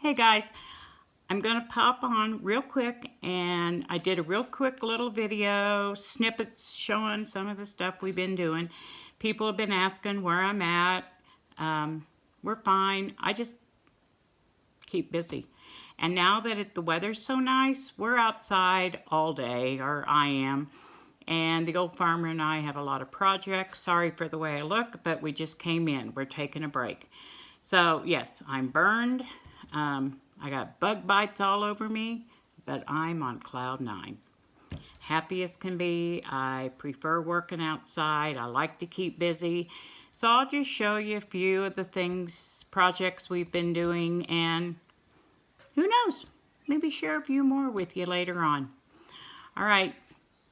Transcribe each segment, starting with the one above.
Hey guys, I'm going to pop on real quick, and I did a real quick little video, snippets showing some of the stuff we've been doing. People have been asking where I'm at. We're fine. I just keep busy. And now that the weather's so nice, we're outside all day, or I am. And the old farmer and I have a lot of projects. Sorry for the way I look, but we just came in. We're taking a break. So yes, I'm burned. I got bug bites all over me, but I'm on cloud 9. Happy as can be. I prefer working outside. I like to keep busy. So I'll just show you a few of the projects we've been doing, and who knows, maybe share a few more with you later on. All right,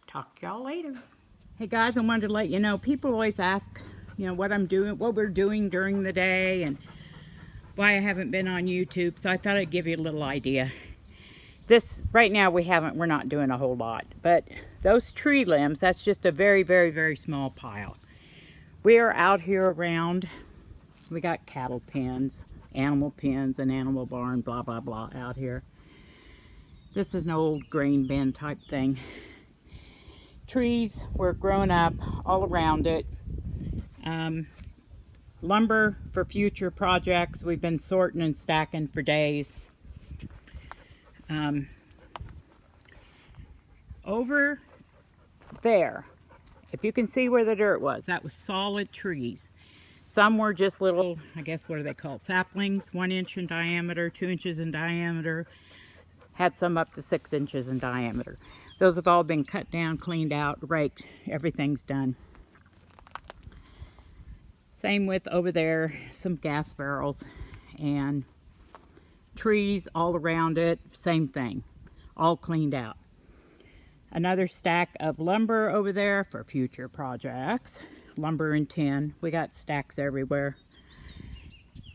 talk to y'all later. Hey guys, I wanted to let you know, people always ask, what I'm doing, what we're doing during the day, and why I haven't been on YouTube, so I thought I'd give you a little idea. Right now we're not doing a whole lot, but those tree limbs, that's just a very, very, very small pile. We are out here around, we got cattle pens, animal pens, an animal barn, blah, blah, blah out here. This is an old grain bin type thing. Trees were growing up all around it. Lumber for future projects. We've been sorting and stacking for days. Over there, if you can see where the dirt was, that was solid trees. Some were just little, I guess, what are they called? Saplings, 1 inch in diameter, 2 inches in diameter. Had some up to 6 inches in diameter. Those have all been cut down, cleaned out, raked. Everything's done. Same with over there, some gas barrels and trees all around it. Same thing, all cleaned out. Another stack of lumber over there for future projects. Lumber and tin. We got stacks everywhere.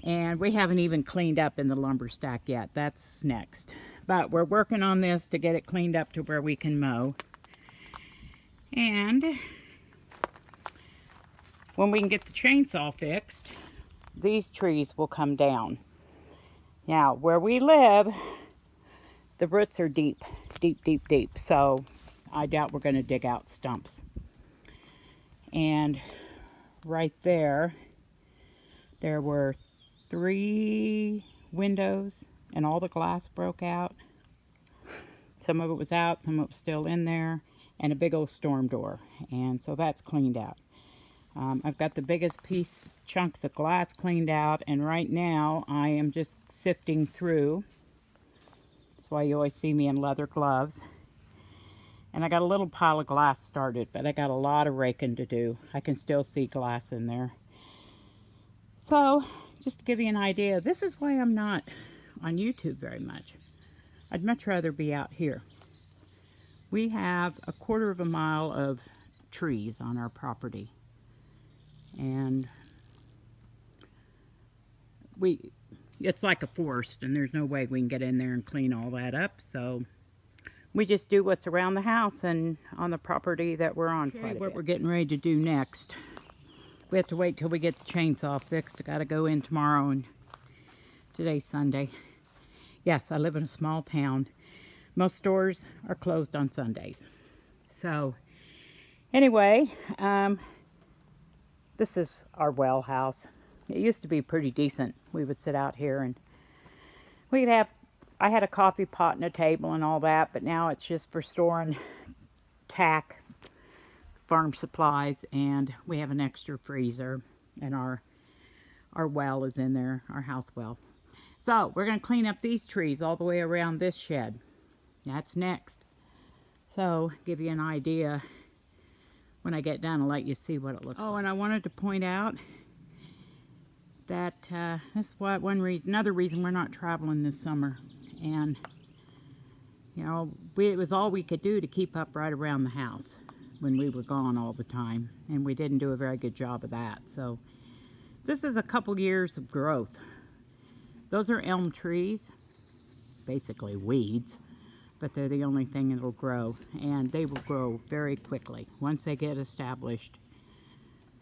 And we haven't even cleaned up in the lumber stack yet. That's next. But we're working on this to get it cleaned up to where we can mow. And when we can get the chainsaw fixed, these trees will come down. Now, where we live, the roots are deep, deep, deep, deep. So I doubt we're going to dig out stumps. And right there, there were 3 windows and all the glass broke out. Some of it was out, some of it was still in there, and a big old storm door. And so that's cleaned out. I've got the biggest chunks of glass cleaned out, and right now I am just sifting through. That's why you always see me in leather gloves. And I got a little pile of glass started, but I got a lot of raking to do. I can still see glass in there. So, just to give you an idea, this is why I'm not on YouTube very much. I'd much rather be out here. We have a 1/4 mile of trees on our property. And it's like a forest, and there's no way we can get in there and clean all that up. So we just do what's around the house and on the property that we're on. What we're getting ready to do next. We have to wait till we get the chainsaw fixed. I gotta go in tomorrow, and today's Sunday. Yes, I live in a small town. Most stores are closed on Sundays. So anyway, this is our well house. It used to be pretty decent. We would sit out here and I had a coffee pot and a table and all that, but now it's just for storing tack, farm supplies, and we have an extra freezer, and our well is in there, our house well. So we're going to clean up these trees all the way around this shed. That's next. So give you an idea. When I get done, I'll let you see what it looks like. Oh, and I wanted to point out that that's another reason we're not traveling this summer. And, it was all we could do to keep up right around the house when we were gone all the time. And we didn't do a very good job of that. So this is a couple years of growth. Those are elm trees, basically weeds. But they're the only thing that'll grow, and they will grow very quickly once they get established.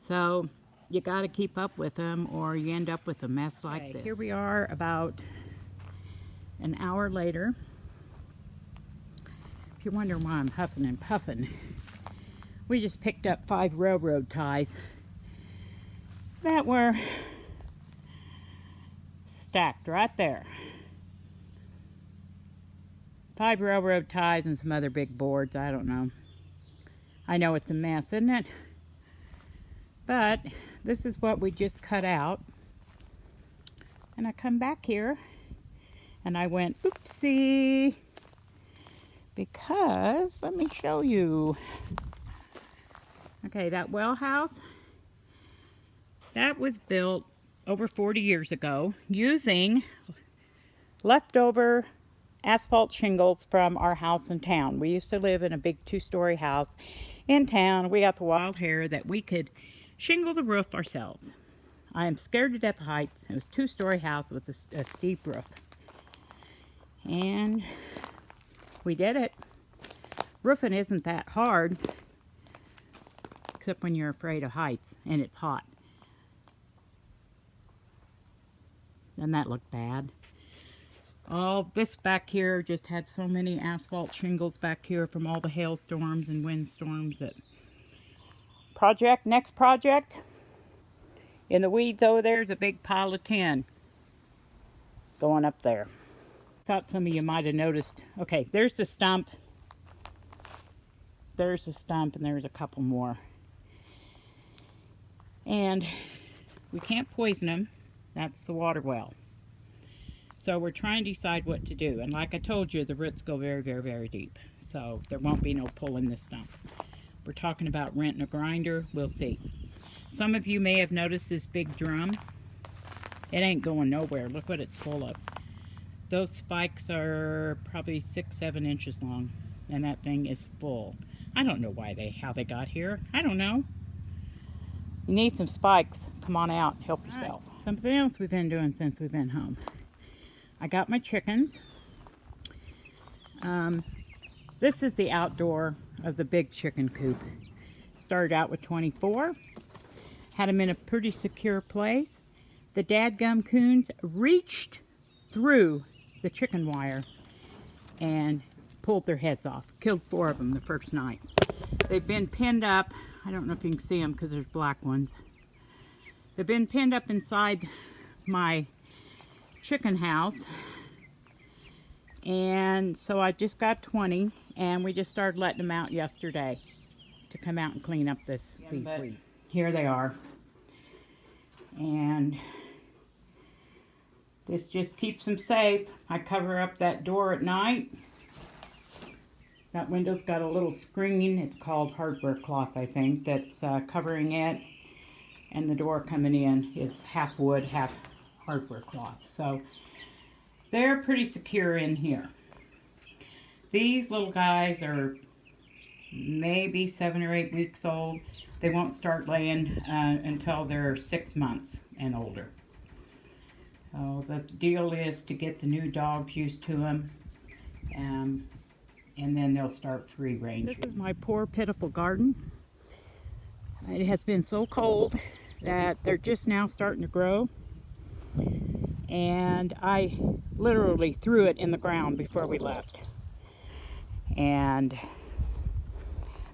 So you got to keep up with them, or you end up with a mess like this. Here we are about An hour later, if you wonder why I'm huffing and puffing, we just picked up 5 railroad ties that were stacked right there. 5 railroad ties and some other big boards. I don't know. I know it's a mess, isn't it? But this is what we just cut out. And I come back here and I went, oopsie, because let me show you. Okay, that well house, that was built over 40 years ago using leftover asphalt shingles from our house in town. We used to live in a big 2-story house in town. We got the wild hair that we could shingle the roof ourselves. I am scared to death of heights. It was a 2-story house with a steep roof. And we did it. Roofing isn't that hard, except when you're afraid of heights and it's hot. Doesn't that look bad? All this back here just had so many asphalt shingles back here from all the hailstorms and windstorms. That next project, in the weeds over there is a big pile of tin going up there. Thought some of you might have noticed. Okay, there's the stump. There's the stump, and there's a couple more. And we can't poison them. That's the water well. So we're trying to decide what to do. And like I told you, the roots go very, very, very deep. So there won't be no pulling this stump. We're talking about renting a grinder. We'll see. Some of you may have noticed this big drum. It ain't going nowhere. Look what it's full of. Those spikes are probably 6-7 inches long. And that thing is full. I don't know how they got here. I don't know. You need some spikes. Come on out. Help yourself. Right. Something else we've been doing since we've been home. I got my chickens. This is the outdoor of the big chicken coop. Started out with 24. Had them in a pretty secure place. The dadgum coons reached through the chicken wire and pulled their heads off. Killed 4 of them the first night. They've been pinned up. I don't know if you can see them because there's black ones. They've been pinned up inside my chicken house. And so I just got 20, and we just started letting them out yesterday to come out and clean up these weeds. Here they are. And this just keeps them safe. I cover up that door at night. That window's got a little screen. It's called hardware cloth, I think, that's covering it. And the door coming in is half wood, half hardware cloth. So they're pretty secure in here. These little guys are maybe 7 or 8 weeks old. They won't start laying until they're 6 months and older. So the deal is to get the new dogs used to them. And then they'll start free range. This is my poor pitiful garden. It has been so cold that they're just now starting to grow. And I literally threw it in the ground before we left. And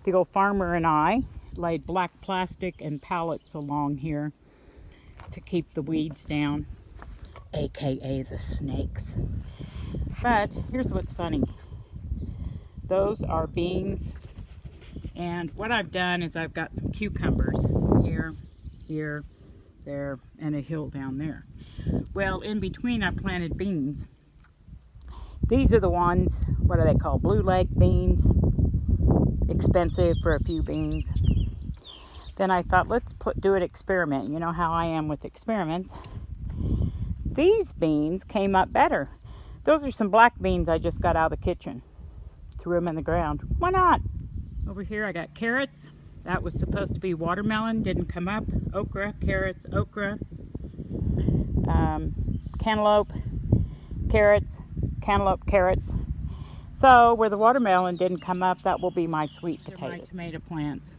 the old farmer and I laid black plastic and pallets along here to keep the weeds down, aka the snakes. But here's what's funny. Those are beans, and what I've done is I've got some cucumbers here, here, there, and a hill down there. Well, in between I planted beans. These are the ones, what are they called? Blue Lake beans. Expensive for a few beans. Then I thought, let's do an experiment. You know how I am with experiments. These beans came up better. Those are some black beans I just got out of the kitchen. Threw them in the ground. Why not? Over here I got carrots. That was supposed to be watermelon. Didn't come up. Okra, carrots, okra. Cantaloupe, carrots, cantaloupe, carrots. So where the watermelon didn't come up, that will be my sweet potatoes. My tomato plants.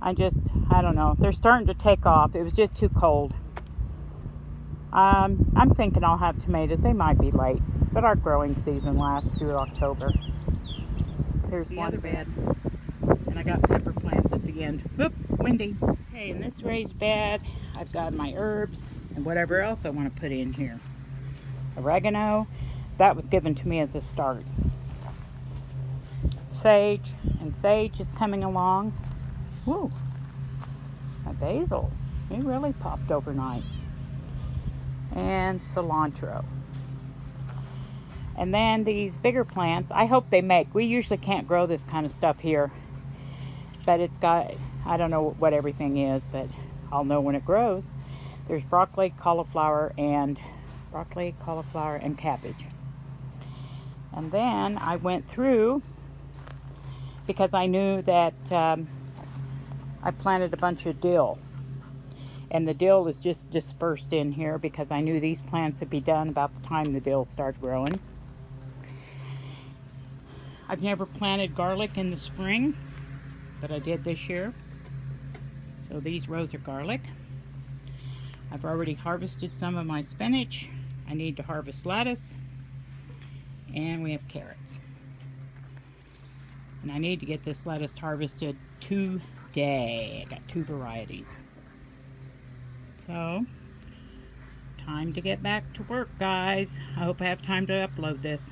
I don't know. They're starting to take off. It was just too cold. I'm thinking I'll have tomatoes. They might be late, but our growing season lasts through October. Here's the other bed, and I got pepper plants at the end. Whoop, windy. Okay, in this raised bed, I've got my herbs and whatever else I want to put in here. Oregano, that was given to me as a start. Sage, and sage is coming along. Woo, my basil, it really popped overnight. And cilantro. And then these bigger plants, I hope they make. We usually can't grow this kind of stuff here, but it's got, I don't know what everything is, but I'll know when it grows. There's broccoli, cauliflower, and cabbage. And then I went through, because I knew that I planted a bunch of dill. And the dill is just dispersed in here because I knew these plants would be done about the time the dill started growing. I've never planted garlic in the spring, but I did this year. So these rows are garlic. I've already harvested some of my spinach. I need to harvest lettuce. And we have carrots. And I need to get this lettuce harvested today. I got 2 varieties. So, time to get back to work, guys. I hope I have time to upload this.